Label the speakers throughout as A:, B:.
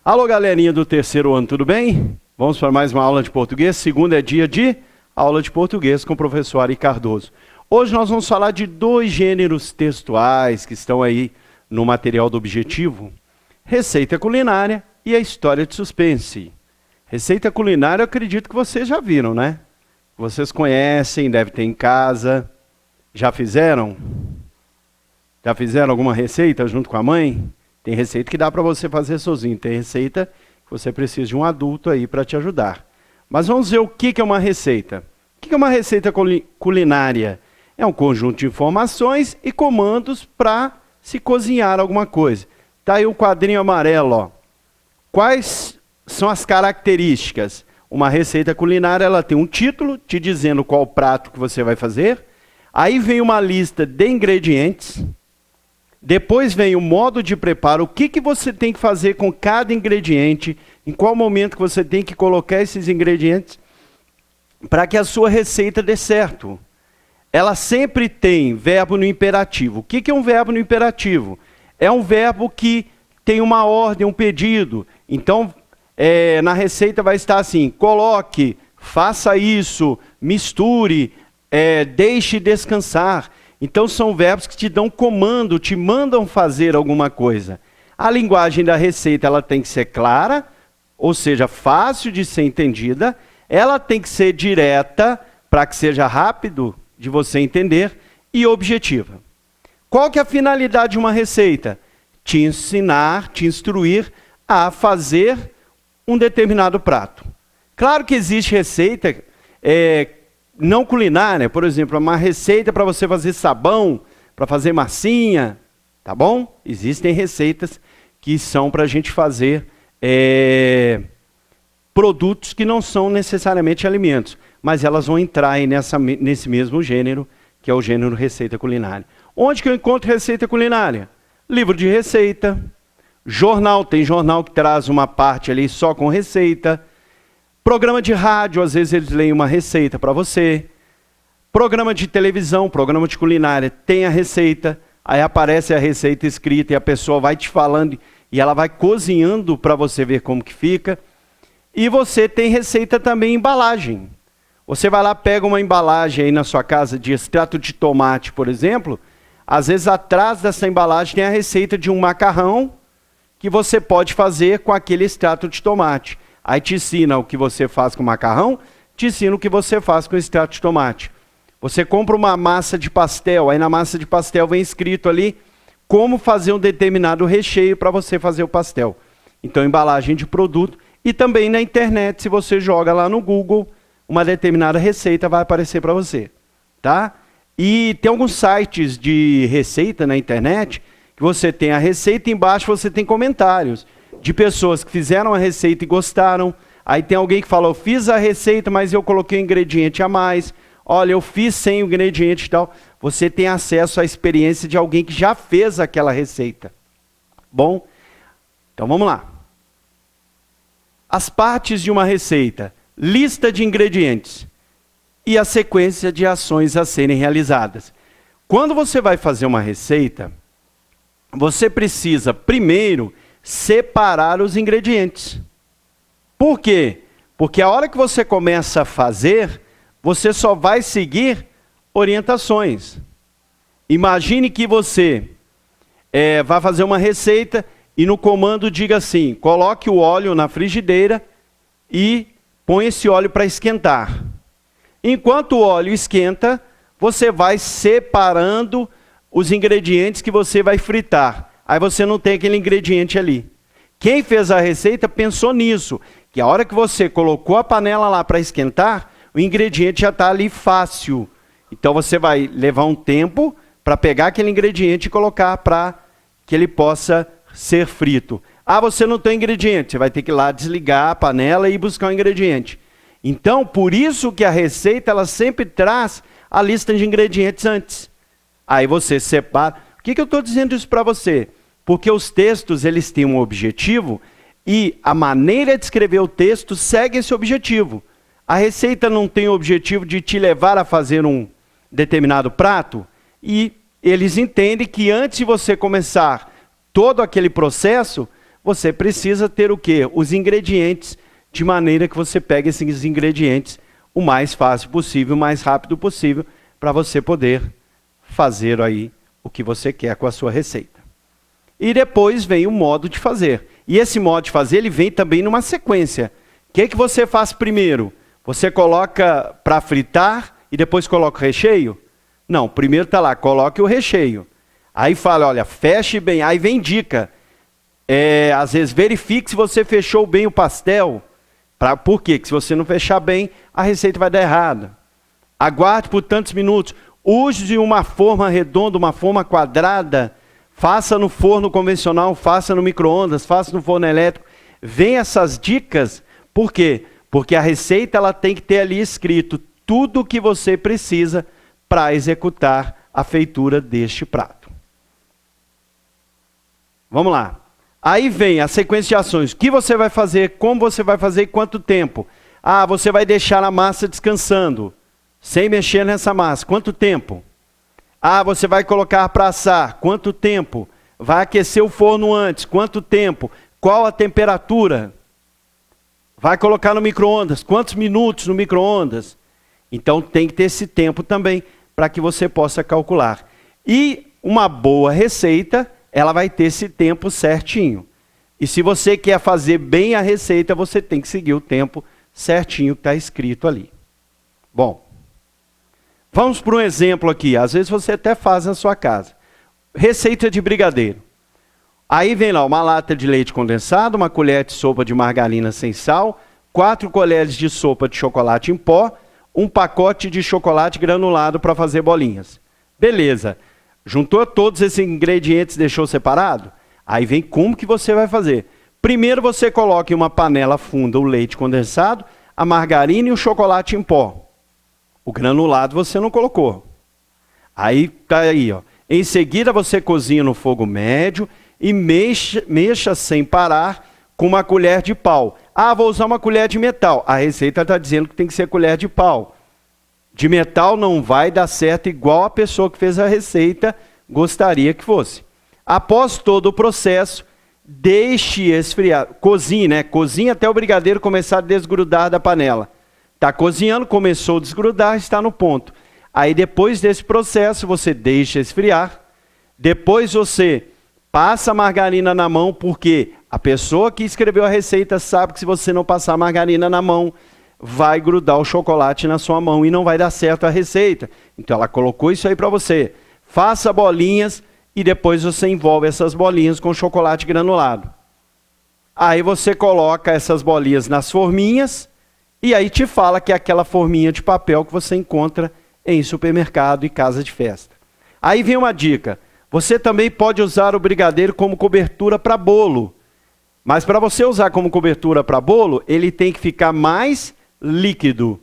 A: Alô, galerinha do terceiro ano, tudo bem? Vamos para mais uma aula de português. Segunda é dia de aula de português com o professor Ari Cardoso. Hoje nós vamos falar de dois gêneros textuais que estão aí no material do objetivo. Receita culinária e a história de suspense. Receita culinária eu acredito que vocês já viram, né? Vocês conhecem, devem ter em casa. Já fizeram? Já fizeram alguma receita junto com a mãe? Tem receita que dá para você fazer sozinho. Tem receita que você precisa de um adulto aí para te ajudar. Mas vamos ver o que é uma receita. O que é uma receita culinária? É um conjunto de informações e comandos para se cozinhar alguma coisa. Tá aí o quadrinho amarelo, ó. Quais são as características? Uma receita culinária, ela tem um título te dizendo qual prato que você vai fazer. Aí vem uma lista de ingredientes. Depois vem o modo de preparo, o que você tem que fazer com cada ingrediente, em qual momento que você tem que colocar esses ingredientes para que a sua receita dê certo. Ela sempre tem verbo no imperativo. O que é um verbo no imperativo? É um verbo que tem uma ordem, um pedido. Então, na receita vai estar assim: coloque, faça isso, misture, deixe descansar. Então são verbos que te dão comando, te mandam fazer alguma coisa. A linguagem da receita ela tem que ser clara, ou seja, fácil de ser entendida. Ela tem que ser direta, para que seja rápido de você entender, e objetiva. Qual que é a finalidade de uma receita? Te ensinar, te instruir a fazer um determinado prato. Claro que existe receita não culinária, por exemplo, uma receita para você fazer sabão, para fazer massinha, tá bom? Existem receitas que são para a gente fazer produtos que não são necessariamente alimentos, mas elas vão entrar aí nesse mesmo gênero, que é o gênero receita culinária. Onde que eu encontro receita culinária? Livro de receita, jornal, tem jornal que traz uma parte ali só com receita. Programa de rádio, às vezes eles leem uma receita para você. Programa de televisão, programa de culinária, tem a receita. Aí aparece a receita escrita e a pessoa vai te falando e ela vai cozinhando para você ver como que fica. E você tem receita também em embalagem. Você vai lá, pega uma embalagem aí na sua casa de extrato de tomate, por exemplo. Às vezes atrás dessa embalagem tem a receita de um macarrão que você pode fazer com aquele extrato de tomate. Aí te ensina o que você faz com macarrão, te ensina o que você faz com extrato de tomate. Você compra uma massa de pastel, aí na massa de pastel vem escrito ali como fazer um determinado recheio para você fazer o pastel. Então, embalagem de produto. E também na internet, se você joga lá no Google, uma determinada receita vai aparecer para você. Tá? E tem alguns sites de receita na internet que você tem a receita e embaixo você tem comentários de pessoas que fizeram a receita e gostaram. Aí tem alguém que fala: eu fiz a receita, mas eu coloquei um ingrediente a mais. Olha, eu fiz sem o ingrediente e tal. Você tem acesso à experiência de alguém que já fez aquela receita. Bom, então vamos lá. As partes de uma receita: lista de ingredientes e a sequência de ações a serem realizadas. Quando você vai fazer uma receita, você precisa primeiro separar os ingredientes. Por quê? Porque a hora que você começa a fazer, você só vai seguir orientações. Imagine que você vai fazer uma receita e no comando diga assim: coloque o óleo na frigideira e põe esse óleo para esquentar. Enquanto o óleo esquenta, você vai separando os ingredientes que você vai fritar. Aí você não tem aquele ingrediente ali. Quem fez a receita pensou nisso, que a hora que você colocou a panela lá para esquentar, o ingrediente já está ali fácil. Então você vai levar um tempo para pegar aquele ingrediente e colocar para que ele possa ser frito. Ah, você não tem ingrediente, você vai ter que ir lá desligar a panela e buscar o ingrediente. Então, por isso que a receita ela sempre traz a lista de ingredientes antes. Aí você separa. Por que eu estou dizendo isso para você? Porque os textos eles têm um objetivo e a maneira de escrever o texto segue esse objetivo. A receita não tem o objetivo de te levar a fazer um determinado prato e eles entendem que antes de você começar todo aquele processo, você precisa ter o quê? Os ingredientes, de maneira que você pegue esses ingredientes o mais fácil possível, o mais rápido possível, para você poder fazer aí o que você quer com a sua receita. E depois vem o modo de fazer. E esse modo de fazer, ele vem também numa sequência. O que você faz primeiro? Você coloca para fritar e depois coloca o recheio? Não, primeiro está lá, coloque o recheio. Aí fala, olha, feche bem. Aí vem dica. Às vezes verifique se você fechou bem o pastel. Por quê? Porque se você não fechar bem, a receita vai dar errada. Aguarde por tantos minutos. Use uma forma redonda, uma forma quadrada. Faça no forno convencional, faça no micro-ondas, faça no forno elétrico. Vem essas dicas. Por quê? Porque a receita ela tem que ter ali escrito tudo o que você precisa para executar a feitura deste prato. Vamos lá. Aí vem a sequência de ações. O que você vai fazer, como você vai fazer e quanto tempo? Ah, você vai deixar a massa descansando, sem mexer nessa massa. Quanto tempo? Ah, você vai colocar para assar. Quanto tempo? Vai aquecer o forno antes. Quanto tempo? Qual a temperatura? Vai colocar no micro-ondas. Quantos minutos no micro-ondas? Então tem que ter esse tempo também para que você possa calcular. E uma boa receita, ela vai ter esse tempo certinho. E se você quer fazer bem a receita, você tem que seguir o tempo certinho que está escrito ali. Bom, vamos para um exemplo aqui. Às vezes você até faz na sua casa. Receita de brigadeiro. Aí vem lá uma lata de leite condensado, uma colher de sopa de margarina sem sal, 4 colheres de sopa de chocolate em pó, um pacote de chocolate granulado para fazer bolinhas. Beleza. Juntou todos esses ingredientes e deixou separado? Aí vem como que você vai fazer. Primeiro você coloca em uma panela funda o leite condensado, a margarina e o chocolate em pó. O granulado você não colocou. Aí tá aí, ó. Em seguida você cozinha no fogo médio e mexa sem parar com uma colher de pau. Ah, vou usar uma colher de metal. A receita está dizendo que tem que ser colher de pau. De metal não vai dar certo igual a pessoa que fez a receita gostaria que fosse. Após todo o processo, deixe esfriar. Cozinhe, né? Cozinhe até o brigadeiro começar a desgrudar da panela. Está cozinhando, começou a desgrudar, está no ponto. Aí depois desse processo, você deixa esfriar. Depois você passa a margarina na mão, porque a pessoa que escreveu a receita sabe que se você não passar a margarina na mão, vai grudar o chocolate na sua mão e não vai dar certo a receita. Então ela colocou isso aí para você. Faça bolinhas e depois você envolve essas bolinhas com chocolate granulado. Aí você coloca essas bolinhas nas forminhas e aí te fala que é aquela forminha de papel que você encontra em supermercado e casa de festa. Aí vem uma dica. Você também pode usar o brigadeiro como cobertura para bolo. Mas para você usar como cobertura para bolo, ele tem que ficar mais líquido.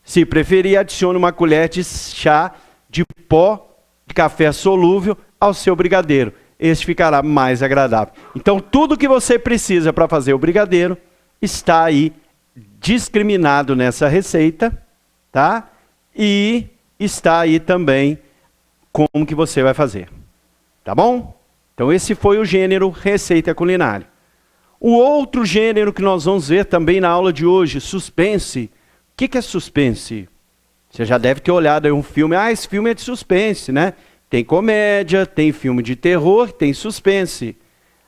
A: Se preferir, adicione uma colher de chá de pó de café solúvel ao seu brigadeiro. Este ficará mais agradável. Então, tudo que você precisa para fazer o brigadeiro está aí discriminado nessa receita, tá? E está aí também como que você vai fazer. Tá bom? Então, esse foi o gênero receita culinária. O outro gênero que nós vamos ver também na aula de hoje, suspense. O que é suspense? Você já deve ter olhado aí um filme. Ah, esse filme é de suspense, né? Tem comédia, tem filme de terror, tem suspense.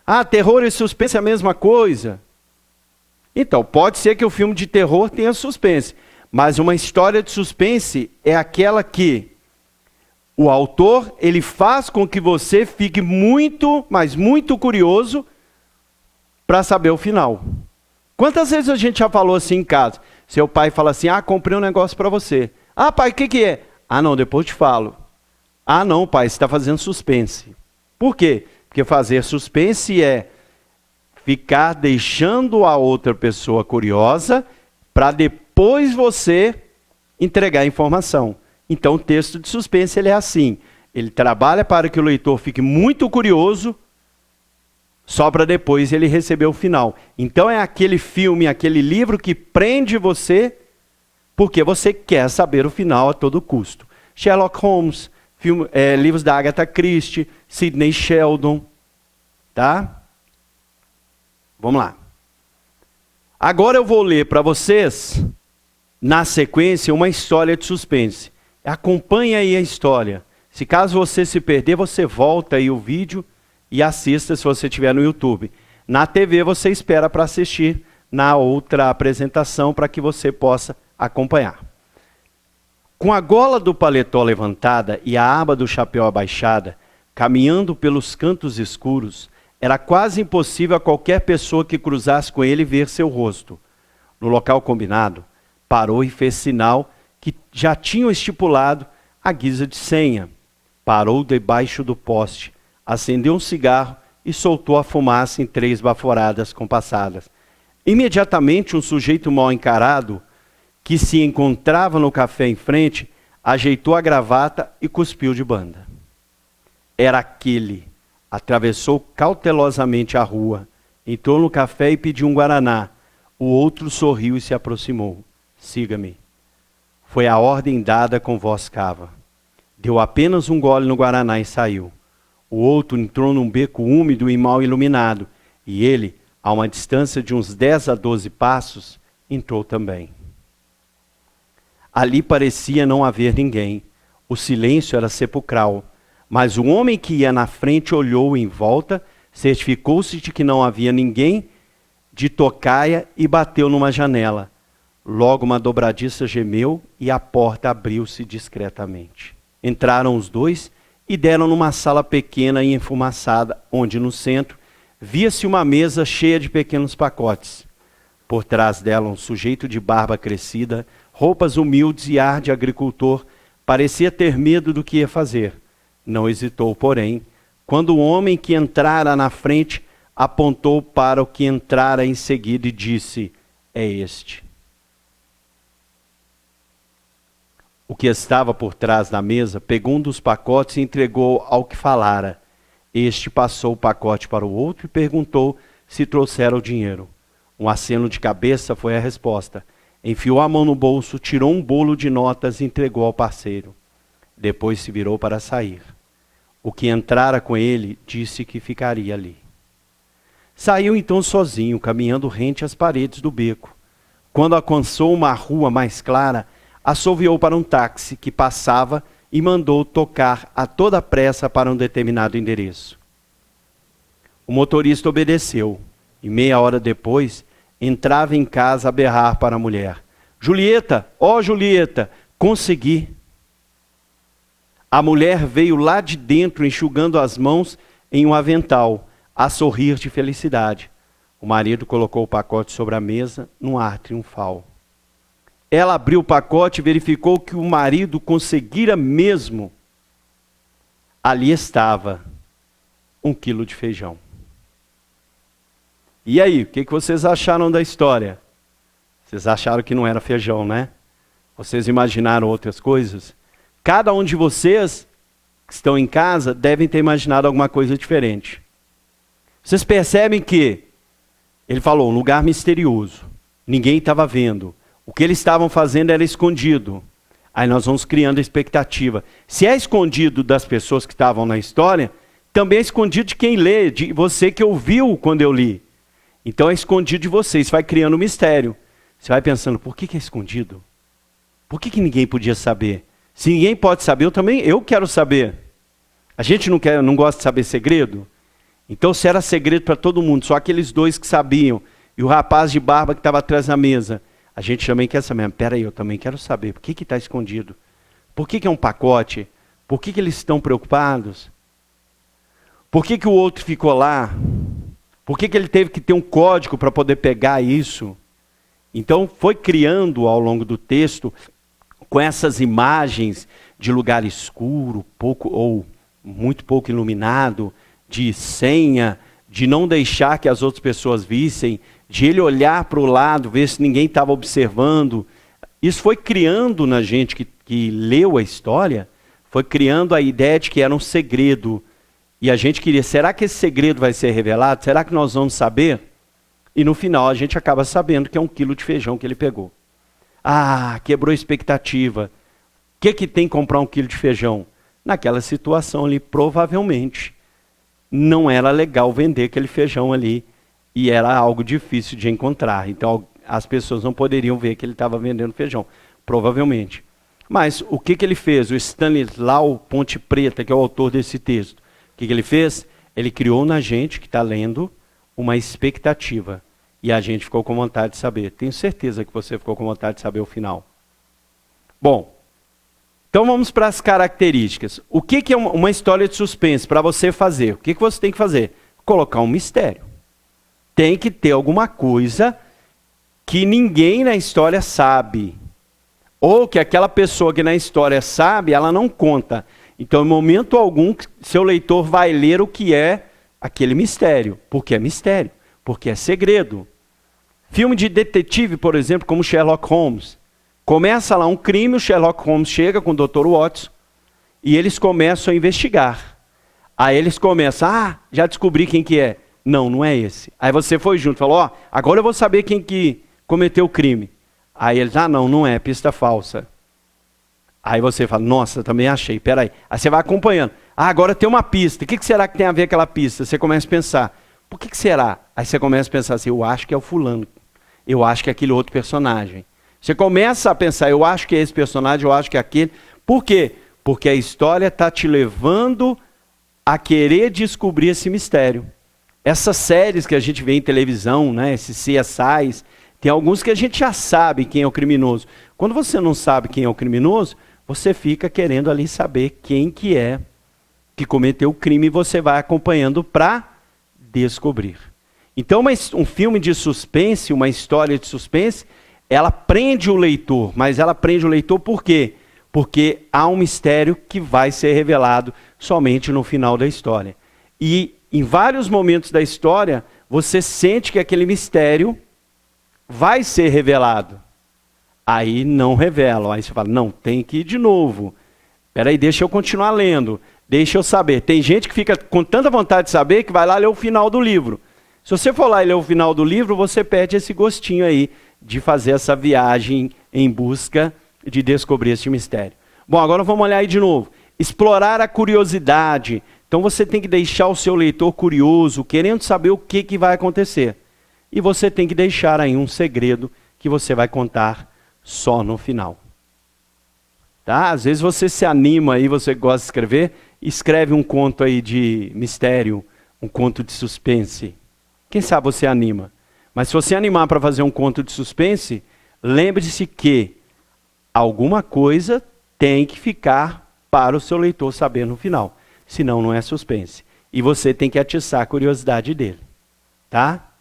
A: Ah, terror e suspense é a mesma coisa? Então, pode ser que o filme de terror tenha suspense. Mas uma história de suspense é aquela que o autor, ele faz com que você fique muito, mas muito curioso para saber o final. Quantas vezes a gente já falou assim em casa? Seu pai fala assim, ah, comprei um negócio para você. Ah, pai, o que é? Ah, não, depois eu te falo. Ah, não, pai, você está fazendo suspense. Por quê? Porque fazer suspense é ficar deixando a outra pessoa curiosa para depois você entregar a informação. Então, o texto de suspense ele é assim. Ele trabalha para que o leitor fique muito curioso, só para depois ele receber o final. Então, é aquele filme, aquele livro que prende você, porque você quer saber o final a todo custo. Sherlock Holmes, livros da Agatha Christie, Sidney Sheldon, tá? Vamos lá. Agora eu vou ler para vocês, na sequência, uma história de suspense. Acompanhe aí a história. Se caso você se perder, você volta aí o vídeo e assista se você estiver no YouTube. Na TV você espera para assistir na outra apresentação para que você possa acompanhar. Com a gola do paletó levantada e a aba do chapéu abaixada, caminhando pelos cantos escuros, era quase impossível a qualquer pessoa que cruzasse com ele ver seu rosto. No local combinado, parou e fez sinal que já tinham estipulado à guisa de senha. Parou debaixo do poste, acendeu um cigarro e soltou a fumaça em 3 baforadas compassadas. Imediatamente um sujeito mal encarado, que se encontrava no café em frente, ajeitou a gravata e cuspiu de banda. Era aquele. Atravessou cautelosamente a rua, entrou no café e pediu um guaraná. O outro sorriu e se aproximou. Siga-me. Foi a ordem dada com voz cava. Deu apenas um gole no guaraná e saiu. O outro entrou num beco úmido e mal iluminado, e ele, a uma distância de uns 10 a 12 passos, entrou também. Ali parecia não haver ninguém. O silêncio era sepulcral. Mas o homem que ia na frente olhou em volta, certificou-se de que não havia ninguém de tocaia e bateu numa janela. Logo uma dobradiça gemeu e a porta abriu-se discretamente. Entraram os dois e deram numa sala pequena e enfumaçada, onde no centro via-se uma mesa cheia de pequenos pacotes. Por trás dela um sujeito de barba crescida, roupas humildes e ar de agricultor, parecia ter medo do que ia fazer. Não hesitou, porém, quando o homem que entrara na frente apontou para o que entrara em seguida e disse: é este. O que estava por trás da mesa pegou um dos pacotes e entregou ao que falara. Este passou o pacote para o outro e perguntou se trouxera o dinheiro. Um aceno de cabeça foi a resposta. Enfiou a mão no bolso, tirou um bolo de notas e entregou ao parceiro. Depois se virou para sair. O que entrara com ele disse que ficaria ali. Saiu então sozinho, caminhando rente às paredes do beco. Quando alcançou uma rua mais clara, assoviou para um táxi que passava e mandou tocar a toda pressa para um determinado endereço. O motorista obedeceu e meia hora depois entrava em casa a berrar para a mulher: Julieta, ó Julieta, consegui. A mulher veio lá de dentro enxugando as mãos em um avental, a sorrir de felicidade. O marido colocou o pacote sobre a mesa num ar triunfal. Ela abriu o pacote e verificou que o marido conseguira mesmo. Ali estava 1 quilo de feijão. E aí, o que vocês acharam da história? Vocês acharam que não era feijão, né? Vocês imaginaram outras coisas? Cada um de vocês que estão em casa devem ter imaginado alguma coisa diferente. Vocês percebem que ele falou um lugar misterioso. Ninguém estava vendo. O que eles estavam fazendo era escondido. Aí nós vamos criando a expectativa. Se é escondido das pessoas que estavam na história, também é escondido de quem lê, de você que ouviu quando eu li. Então é escondido de você. Isso vai criando um mistério. Você vai pensando, por que é escondido? Por que ninguém podia saber? Se ninguém pode saber, eu quero saber. A gente não gosta de saber segredo? Então se era segredo para todo mundo, só aqueles dois que sabiam, e o rapaz de barba que estava atrás da mesa, a gente também quer saber. Peraí, eu também quero saber. Por que está escondido? Por que é um pacote? Por que eles estão preocupados? Por que o outro ficou lá? Por que ele teve que ter um código para poder pegar isso? Então foi criando ao longo do texto, com essas imagens de lugar escuro, pouco ou muito pouco iluminado, de senha, de não deixar que as outras pessoas vissem, de ele olhar para o lado, ver se ninguém estava observando. Isso foi criando na gente que leu a história, foi criando a ideia de que era um segredo. E a gente queria, será que esse segredo vai ser revelado? Será que nós vamos saber? E no final a gente acaba sabendo que é 1 quilo de feijão que ele pegou. Ah, quebrou a expectativa. O que tem comprar 1 quilo de feijão? Naquela situação ali, provavelmente, não era legal vender aquele feijão ali e era algo difícil de encontrar. Então as pessoas não poderiam ver que ele estava vendendo feijão, provavelmente. Mas o que ele fez? O Stanislau Ponte Preta, que é o autor desse texto, o que ele fez? Ele criou na gente que está lendo uma expectativa. E a gente ficou com vontade de saber. Tenho certeza que você ficou com vontade de saber o final. Bom, então vamos para as características. O que é uma história de suspense para você fazer? O que você tem que fazer? Colocar um mistério. Tem que ter alguma coisa que ninguém na história sabe. Ou que aquela pessoa que na história sabe, ela não conta. Então, em momento algum, seu leitor vai ler o que é aquele mistério. Porque é mistério. Porque é segredo. Filme de detetive, por exemplo, como Sherlock Holmes. Começa lá um crime, o Sherlock Holmes chega com o Dr. Watson e eles começam a investigar. Aí eles começam, já descobri quem que é. Não, não é esse. Aí você foi junto, falou, agora eu vou saber quem que cometeu o crime. Aí eles, não é, pista falsa. Aí você fala, nossa, também achei, peraí. Aí você vai acompanhando. Agora tem uma pista, o que será que tem a ver aquela pista? Você começa a pensar, por que será? Aí você começa a pensar assim, eu acho que é o fulano. Eu acho que é aquele outro personagem. Você começa a pensar, eu acho que é esse personagem, eu acho que é aquele. Por quê? Porque a história está te levando a querer descobrir esse mistério. Essas séries que a gente vê em televisão, né, esses CSIs, tem alguns que a gente já sabe quem é o criminoso. Quando você não sabe quem é o criminoso, você fica querendo ali saber quem que é que cometeu o crime e você vai acompanhando para descobrir. Então, um filme de suspense, uma história de suspense, ela prende o leitor, mas ela prende o leitor por quê? Porque há um mistério que vai ser revelado somente no final da história. E em vários momentos da história, você sente que aquele mistério vai ser revelado. Aí não revelam. Aí você fala, não, tem que ir de novo. Peraí, deixa eu continuar lendo. Deixa eu saber. Tem gente que fica com tanta vontade de saber que vai lá ler o final do livro. Se você for lá e ler o final do livro, você perde esse gostinho aí de fazer essa viagem em busca de descobrir esse mistério. Bom, agora vamos olhar aí de novo. Explorar a curiosidade. Então você tem que deixar o seu leitor curioso, querendo saber o que vai acontecer. E você tem que deixar aí um segredo que você vai contar só no final. Tá? Às vezes você se anima aí, você gosta de escrever, escreve um conto aí de mistério, um conto de suspense. Quem sabe você anima. Mas se você animar para fazer um conto de suspense, lembre-se que alguma coisa tem que ficar para o seu leitor saber no final. Senão não é suspense. E você tem que atiçar a curiosidade dele. Tá?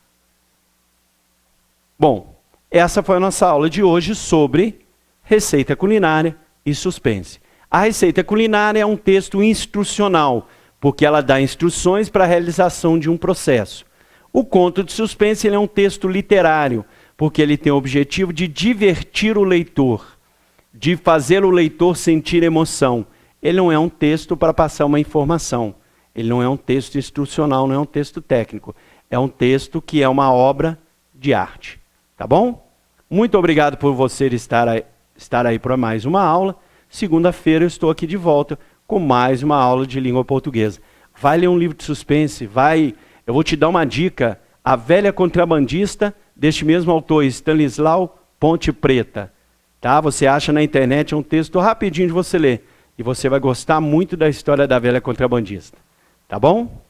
A: Bom, essa foi a nossa aula de hoje sobre receita culinária e suspense. A receita culinária é um texto instrucional, porque ela dá instruções para a realização de um processo. O conto de suspense ele é um texto literário, porque ele tem o objetivo de divertir o leitor, de fazer o leitor sentir emoção. Ele não é um texto para passar uma informação. Ele não é um texto instrucional, não é um texto técnico. É um texto que é uma obra de arte. Tá bom? Muito obrigado por você estar aí para mais uma aula. Segunda-feira eu estou aqui de volta com mais uma aula de língua portuguesa. Vai ler um livro de suspense, eu vou te dar uma dica. A Velha Contrabandista, deste mesmo autor, Stanislau Ponte Preta. Tá? Você acha na internet, é um texto rapidinho de você ler. E você vai gostar muito da história da Velha Contrabandista. Tá bom?